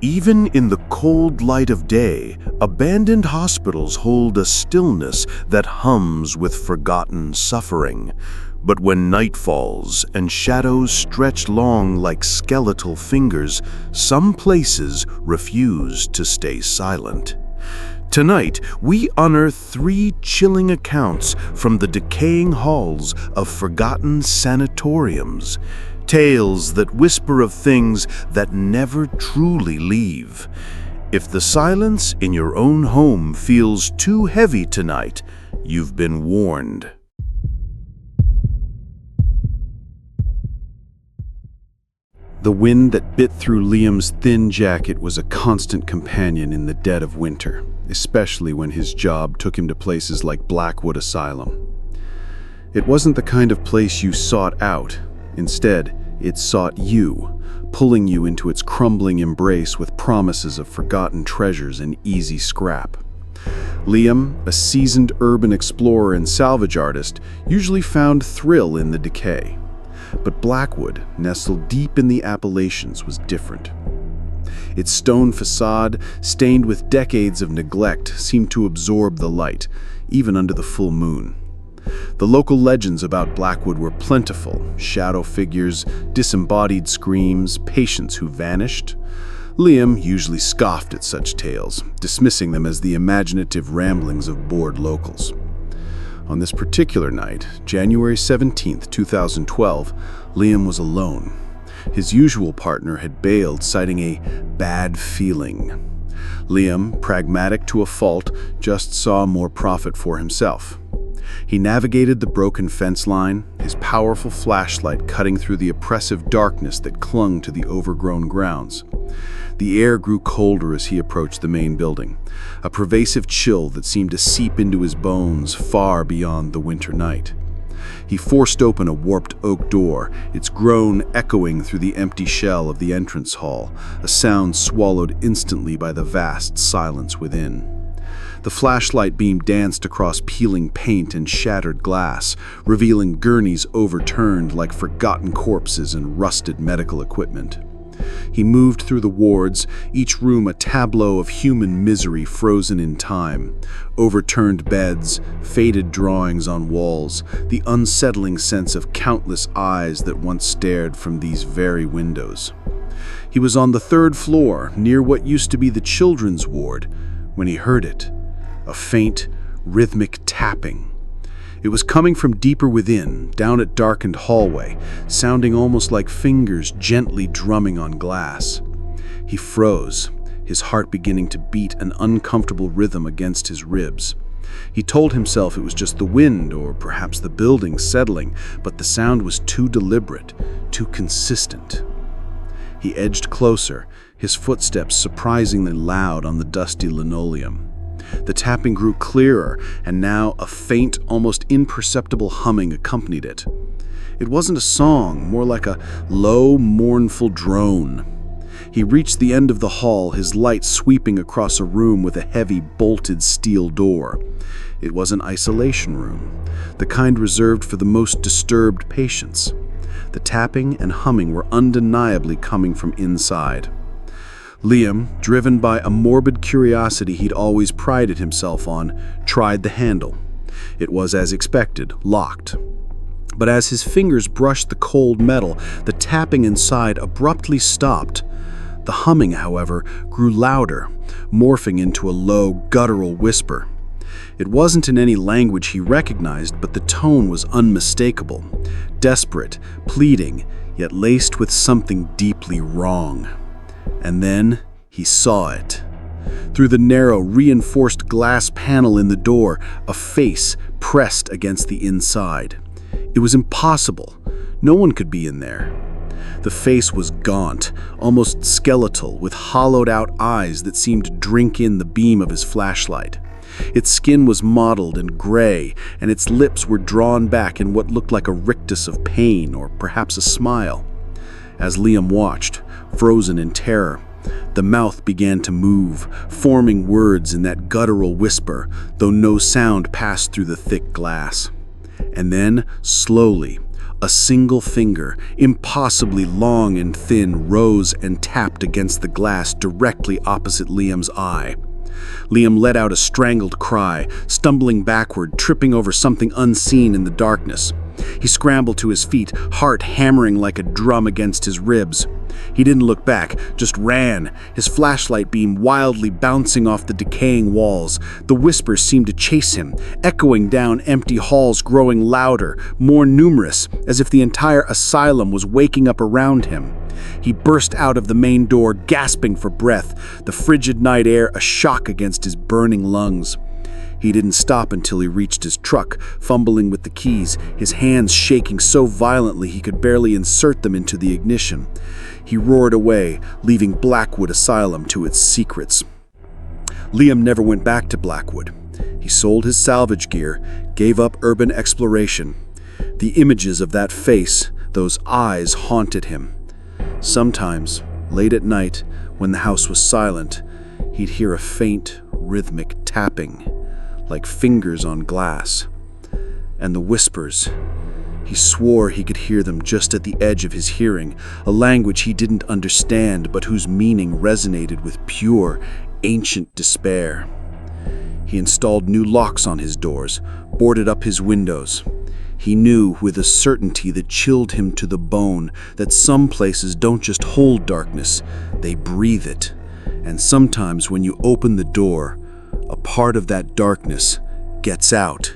Even in the cold light of day, abandoned hospitals hold a stillness that hums with forgotten suffering. But when night falls and shadows stretch long like skeletal fingers, some places refuse to stay silent. Tonight, we honor 3 chilling accounts from the decaying halls of forgotten sanatoriums. Tales that whisper of things that never truly leave. If the silence in your own home feels too heavy tonight, you've been warned. The wind that bit through Liam's thin jacket was a constant companion in the dead of winter, especially when his job took him to places like Blackwood Asylum. It wasn't the kind of place you sought out. Instead, it sought you, pulling you into its crumbling embrace with promises of forgotten treasures and easy scrap. Liam, a seasoned urban explorer and salvage artist, usually found thrill in the decay. But Blackwood, nestled deep in the Appalachians, was different. Its stone facade, stained with decades of neglect, seemed to absorb the light, even under the full moon. The local legends about Blackwood were plentiful: shadow figures, disembodied screams, patients who vanished. Liam usually scoffed at such tales, dismissing them as the imaginative ramblings of bored locals. On this particular night, January 17, 2012, Liam was alone. His usual partner had bailed, citing a bad feeling. Liam, pragmatic to a fault, just saw more profit for himself. He navigated the broken fence line, his powerful flashlight cutting through the oppressive darkness that clung to the overgrown grounds. The air grew colder as he approached the main building, a pervasive chill that seemed to seep into his bones far beyond the winter night. He forced open a warped oak door, its groan echoing through the empty shell of the entrance hall, a sound swallowed instantly by the vast silence within. The flashlight beam danced across peeling paint and shattered glass, revealing gurneys overturned like forgotten corpses and rusted medical equipment. He moved through the wards, each room a tableau of human misery frozen in time. Overturned beds, faded drawings on walls, the unsettling sense of countless eyes that once stared from these very windows. He was on the 3rd floor, near what used to be the children's ward, when he heard it. A faint, rhythmic tapping. It was coming from deeper within, down a darkened hallway, sounding almost like fingers gently drumming on glass. He froze, his heart beginning to beat an uncomfortable rhythm against his ribs. He told himself it was just the wind, or perhaps the building settling, but the sound was too deliberate, too consistent. He edged closer, his footsteps surprisingly loud on the dusty linoleum. The tapping grew clearer, and now a faint, almost imperceptible humming accompanied it. It wasn't a song, more like a low, mournful drone. He reached the end of the hall, his light sweeping across a room with a heavy, bolted steel door. It was an isolation room, the kind reserved for the most disturbed patients. The tapping and humming were undeniably coming from inside. Liam, driven by a morbid curiosity he'd always prided himself on, tried the handle. It was, as expected, locked. But as his fingers brushed the cold metal, the tapping inside abruptly stopped. The humming, however, grew louder, morphing into a low, guttural whisper. It wasn't in any language he recognized, but the tone was unmistakable, desperate, pleading, yet laced with something deeply wrong. And then he saw it. Through the narrow, reinforced glass panel in the door, a face pressed against the inside. It was impossible. No one could be in there. The face was gaunt, almost skeletal, with hollowed-out eyes that seemed to drink in the beam of his flashlight. Its skin was mottled and gray, and its lips were drawn back in what looked like a rictus of pain, or perhaps a smile. As Liam watched, frozen in terror, the mouth began to move, forming words in that guttural whisper, though no sound passed through the thick glass. And then, slowly, A single finger, impossibly long and thin, rose and tapped against the glass directly opposite Liam's eye. Liam let out a strangled cry, stumbling backward, tripping over something unseen in the darkness. He scrambled to his feet, heart hammering like a drum against his ribs. He didn't look back, just ran, his flashlight beam wildly bouncing off the decaying walls. The whispers seemed to chase him, echoing down empty halls, growing louder, more numerous, as if the entire asylum was waking up around him. He burst out of the main door, gasping for breath, the frigid night air a shock against his burning lungs. He didn't stop until he reached his truck, fumbling with the keys, his hands shaking so violently he could barely insert them into the ignition. He roared away, leaving Blackwood Asylum to its secrets. Liam never went back to Blackwood. He sold his salvage gear, gave up urban exploration. The images of that face, those eyes, haunted him. Sometimes, late at night, when the house was silent, he'd hear a faint, rhythmic tapping, like fingers on glass. And the whispers. He swore he could hear them just at the edge of his hearing, a language he didn't understand but whose meaning resonated with pure, ancient despair. He installed new locks on his doors, boarded up his windows. He knew with a certainty that chilled him to the bone that some places don't just hold darkness, they breathe it. And sometimes when you open the door, a part of that darkness gets out.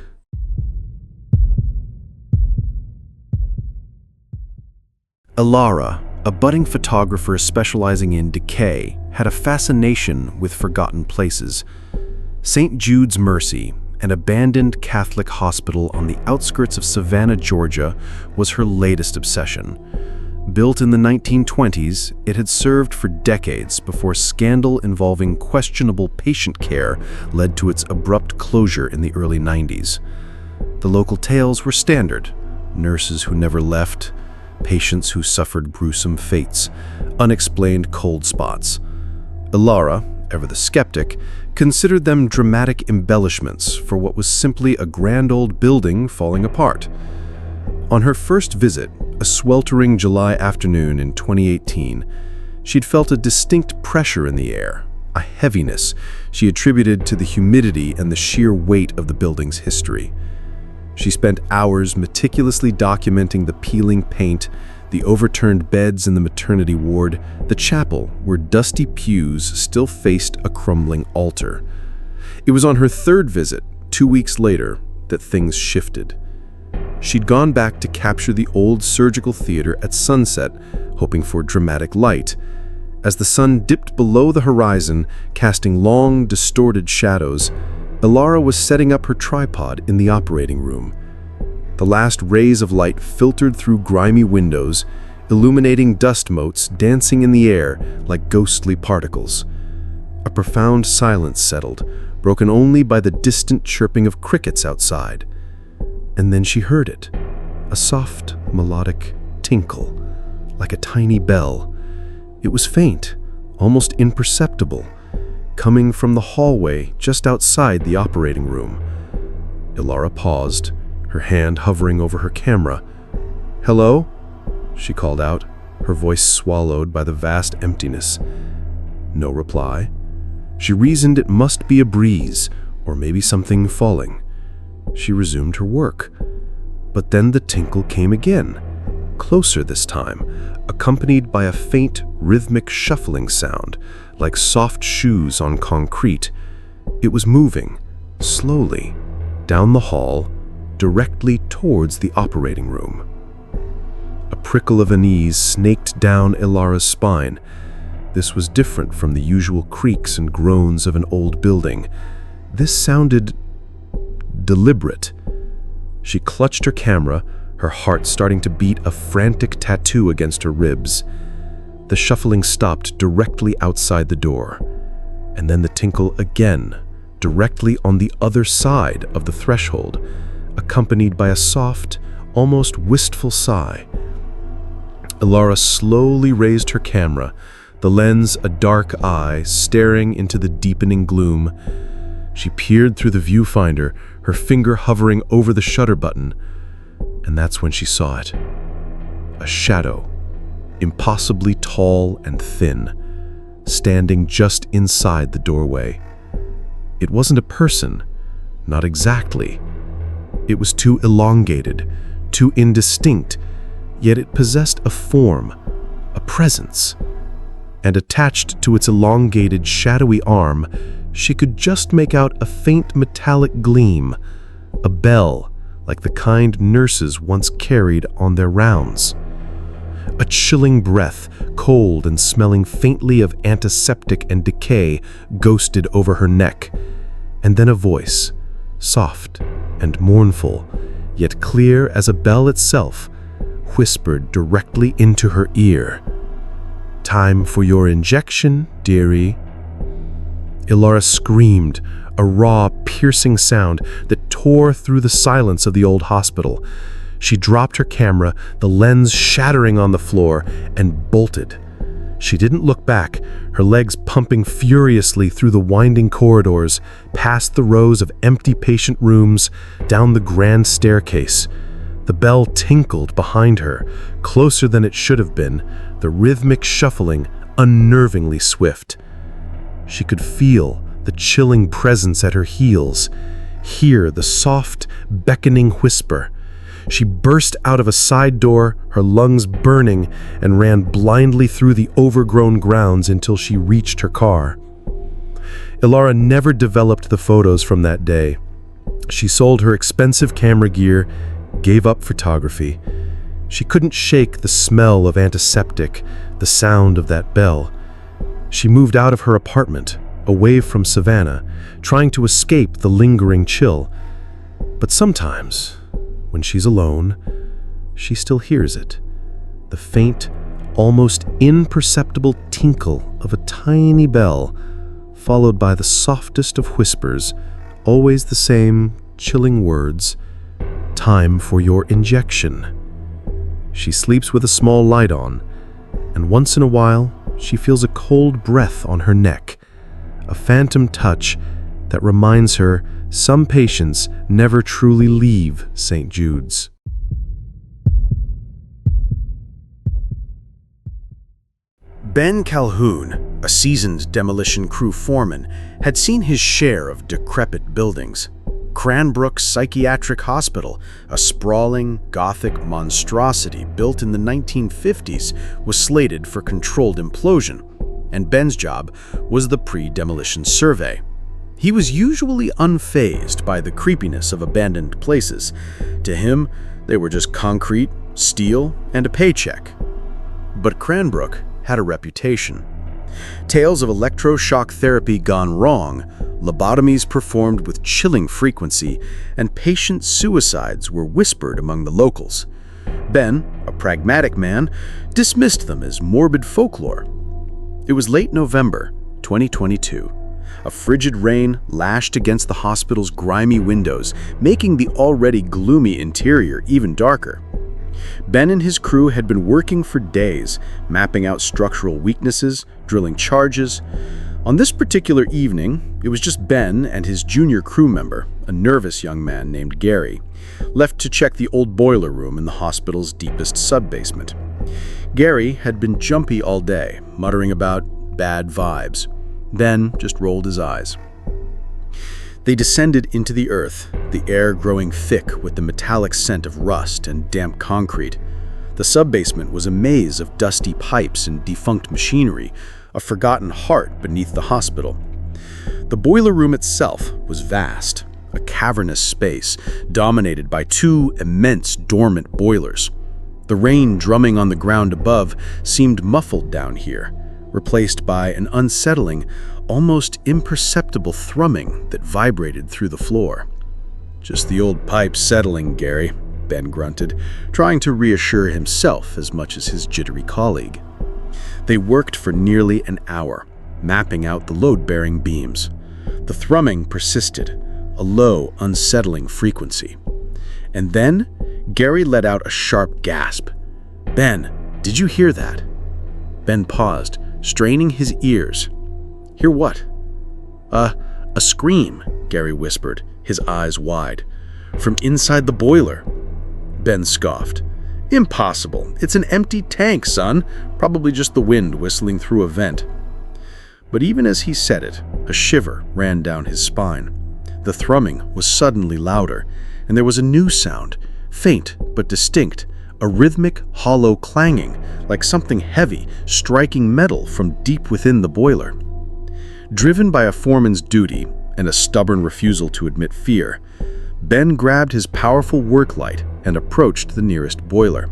Ilara, a budding photographer specializing in decay, had a fascination with forgotten places. St. Jude's Mercy, an abandoned Catholic hospital on the outskirts of Savannah, Georgia, was her latest obsession. Built in the 1920s, it had served for decades before scandal involving questionable patient care led to its abrupt closure in the early 90s. The local tales were standard: nurses who never left, patients who suffered gruesome fates, unexplained cold spots. Ilara, ever the skeptic, considered them dramatic embellishments for what was simply a grand old building falling apart. On her first visit, a sweltering July afternoon in 2018, she'd felt a distinct pressure in the air, a heaviness she attributed to the humidity and the sheer weight of the building's history. She spent hours meticulously documenting the peeling paint, the overturned beds in the maternity ward, the chapel where dusty pews still faced a crumbling altar. It was on her third visit, 2 weeks later, that things shifted. She'd gone back to capture the old surgical theater at sunset, hoping for dramatic light. As the sun dipped below the horizon, casting long, distorted shadows, Ilara was setting up her tripod in the operating room. The last rays of light filtered through grimy windows, illuminating dust motes dancing in the air like ghostly particles. A profound silence settled, broken only by the distant chirping of crickets outside. And then she heard it, a soft, melodic tinkle, like a tiny bell. It was faint, almost imperceptible, coming from the hallway just outside the operating room. Ilara paused, her hand hovering over her camera. "Hello?" she called out, her voice swallowed by the vast emptiness. No reply. She reasoned it must be a breeze, or maybe something falling. She resumed her work. But then the tinkle came again, closer this time, accompanied by a faint, rhythmic shuffling sound, like soft shoes on concrete. It was moving, slowly, down the hall, directly towards the operating room. A prickle of unease snaked down Ilara's spine. This was different from the usual creaks and groans of an old building. This sounded deliberate. She clutched her camera, her heart starting to beat a frantic tattoo against her ribs. The shuffling stopped directly outside the door, and then the tinkle again, directly on the other side of the threshold, accompanied by a soft, almost wistful sigh. Ilara slowly raised her camera, the lens a dark eye staring into the deepening gloom. She peered through the viewfinder, her finger hovering over the shutter button. And that's when she saw it. A shadow, impossibly tall and thin, standing just inside the doorway. It wasn't a person, not exactly. It was too elongated, too indistinct, yet it possessed a form, a presence. And attached to its elongated, shadowy arm, she could just make out a faint metallic gleam, a bell like the kind nurses once carried on their rounds. A chilling breath, cold and smelling faintly of antiseptic and decay, ghosted over her neck. And then a voice, soft and mournful, yet clear as a bell itself, whispered directly into her ear. "Time for your injection, dearie." Ilara screamed, a raw, piercing sound that tore through the silence of the old hospital. She dropped her camera, the lens shattering on the floor, and bolted. She didn't look back, her legs pumping furiously through the winding corridors, past the rows of empty patient rooms, down the grand staircase. The bell tinkled behind her, closer than it should have been, the rhythmic shuffling unnervingly swift. She could feel the chilling presence at her heels, hear the soft, beckoning whisper. She burst out of a side door, her lungs burning, and ran blindly through the overgrown grounds until she reached her car. Ilara never developed the photos from that day. She sold her expensive camera gear, gave up photography. She couldn't shake the smell of antiseptic, the sound of that bell. She moved out of her apartment, away from Savannah, trying to escape the lingering chill. But sometimes, when she's alone, she still hears it. The faint, almost imperceptible tinkle of a tiny bell, followed by the softest of whispers, always the same chilling words, "Time for your injection." She sleeps with a small light on, and once in a while, she feels a cold breath on her neck, a phantom touch that reminds her some patients never truly leave St. Jude's. Ben Calhoun, a seasoned demolition crew foreman, had seen his share of decrepit buildings. Cranbrook Psychiatric Hospital, a sprawling, Gothic monstrosity built in the 1950s, was slated for controlled implosion, and Ben's job was the pre-demolition survey. He was usually unfazed by the creepiness of abandoned places. To him, they were just concrete, steel, and a paycheck. But Cranbrook had a reputation. Tales of electroshock therapy gone wrong, lobotomies performed with chilling frequency, and patient suicides were whispered among the locals. Ben, a pragmatic man, dismissed them as morbid folklore. It was late November, 2022. A frigid rain lashed against the hospital's grimy windows, making the already gloomy interior even darker. Ben and his crew had been working for days, mapping out structural weaknesses, drilling charges. On this particular evening, it was just Ben and his junior crew member, a nervous young man named Gary, left to check the old boiler room in the hospital's deepest sub-basement. Gary had been jumpy all day, muttering about bad vibes. Ben just rolled his eyes. They descended into the earth, the air growing thick with the metallic scent of rust and damp concrete. The sub-basement was a maze of dusty pipes and defunct machinery, a forgotten heart beneath the hospital. The boiler room itself was vast, a cavernous space dominated by two immense dormant boilers. The rain drumming on the ground above seemed muffled down here, replaced by an unsettling, almost imperceptible thrumming that vibrated through the floor. "Just the old pipes settling, Gary," Ben grunted, trying to reassure himself as much as his jittery colleague. They worked for nearly an hour, mapping out the load-bearing beams. The thrumming persisted, a low, unsettling frequency. And then, Gary let out a sharp gasp. "Ben, did you hear that?" Ben paused, straining his ears. "Hear what?" A scream," Gary whispered, his eyes wide. "From inside the boiler." Ben scoffed. "Impossible. It's an empty tank, son. Probably just the wind whistling through a vent." But even as he said it, a shiver ran down his spine. The thrumming was suddenly louder, and there was a new sound, faint but distinct, a rhythmic, hollow clanging, like something heavy striking metal from deep within the boiler. Driven by a foreman's duty and a stubborn refusal to admit fear, Ben grabbed his powerful work light and approached the nearest boiler.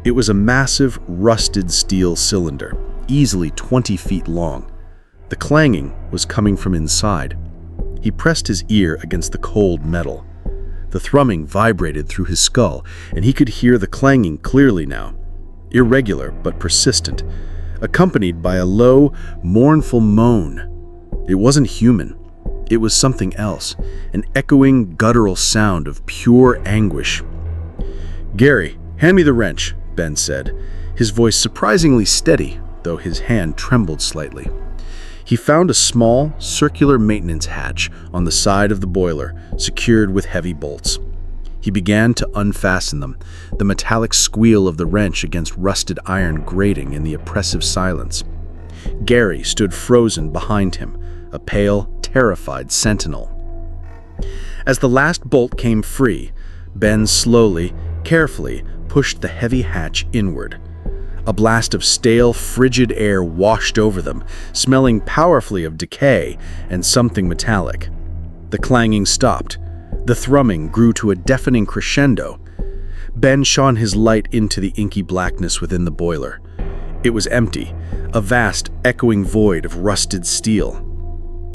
It was a massive, rusted steel cylinder, easily 20 feet long. The clanging was coming from inside. He pressed his ear against the cold metal. The thrumming vibrated through his skull, and he could hear the clanging clearly now, irregular but persistent, accompanied by a low, mournful moan. It wasn't human. It was something else, an echoing, guttural sound of pure anguish. "Gary, hand me the wrench," Ben said, his voice surprisingly steady, though his hand trembled slightly. He found a small, circular maintenance hatch on the side of the boiler, secured with heavy bolts. He began to unfasten them, the metallic squeal of the wrench against rusted iron grating in the oppressive silence. Gary stood frozen behind him, a pale, terrified sentinel. As the last bolt came free, Ben slowly, carefully pushed the heavy hatch inward. A blast of stale, frigid air washed over them, smelling powerfully of decay and something metallic. The clanging stopped. The thrumming grew to a deafening crescendo. Ben shone his light into the inky blackness within the boiler. It was empty, a vast, echoing void of rusted steel.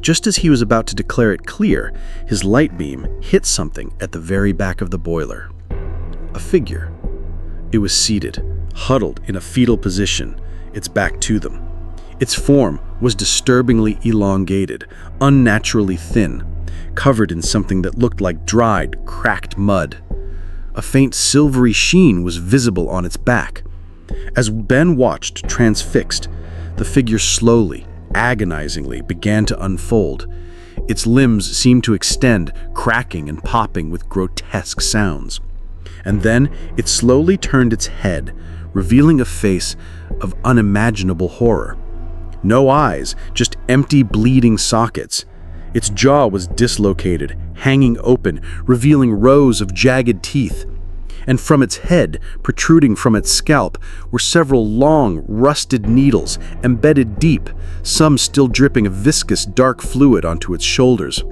Just as he was about to declare it clear, his light beam hit something at the very back of the boiler. A figure. It was seated, huddled in a fetal position, its back to them. Its form was disturbingly elongated, unnaturally thin, covered in something that looked like dried, cracked mud. A faint silvery sheen was visible on its back. As Ben watched, transfixed, the figure slowly, agonizingly began to unfold. Its limbs seemed to extend, cracking and popping with grotesque sounds. And then it slowly turned its head, revealing a face of unimaginable horror. No eyes, just empty, bleeding sockets. Its jaw was dislocated, hanging open, revealing rows of jagged teeth. And from its head, protruding from its scalp, were several long, rusted needles embedded deep, some still dripping a viscous, dark fluid onto its shoulders.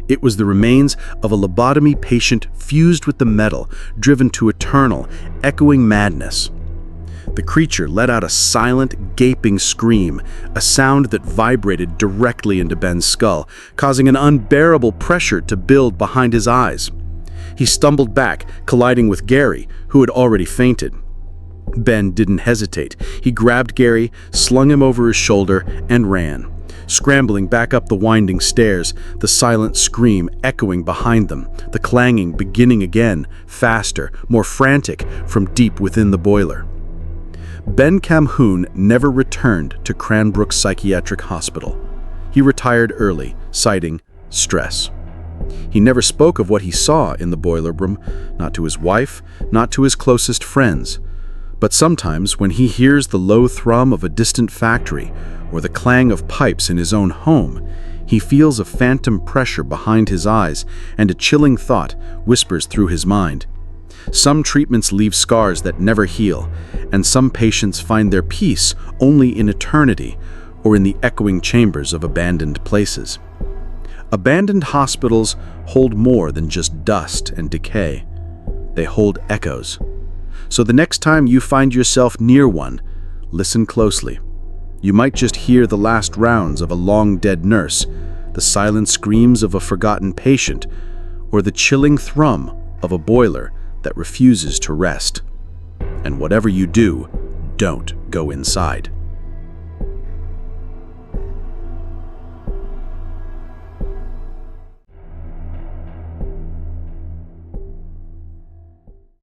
It was the remains of a lobotomy patient fused with the metal, driven to eternal, echoing madness. The creature let out a silent, gaping scream, a sound that vibrated directly into Ben's skull, causing an unbearable pressure to build behind his eyes. He stumbled back, colliding with Gary, who had already fainted. Ben didn't hesitate. He grabbed Gary, slung him over his shoulder, and ran. Scrambling back up the winding stairs, the silent scream echoing behind them, the clanging beginning again, faster, more frantic, from deep within the boiler. Ben Calhoun never returned to Cranbrook Psychiatric Hospital. He retired early, citing stress. He never spoke of what he saw in the boiler room, not to his wife, not to his closest friends. But sometimes, when he hears the low thrum of a distant factory or the clang of pipes in his own home, he feels a phantom pressure behind his eyes, and a chilling thought whispers through his mind. Some treatments leave scars that never heal, and some patients find their peace only in eternity or in the echoing chambers of abandoned places. Abandoned hospitals hold more than just dust and decay. They hold echoes. So the next time you find yourself near one, listen closely. You might just hear the last rounds of a long-dead nurse, the silent screams of a forgotten patient, or the chilling thrum of a boiler that refuses to rest. And whatever you do, don't go inside.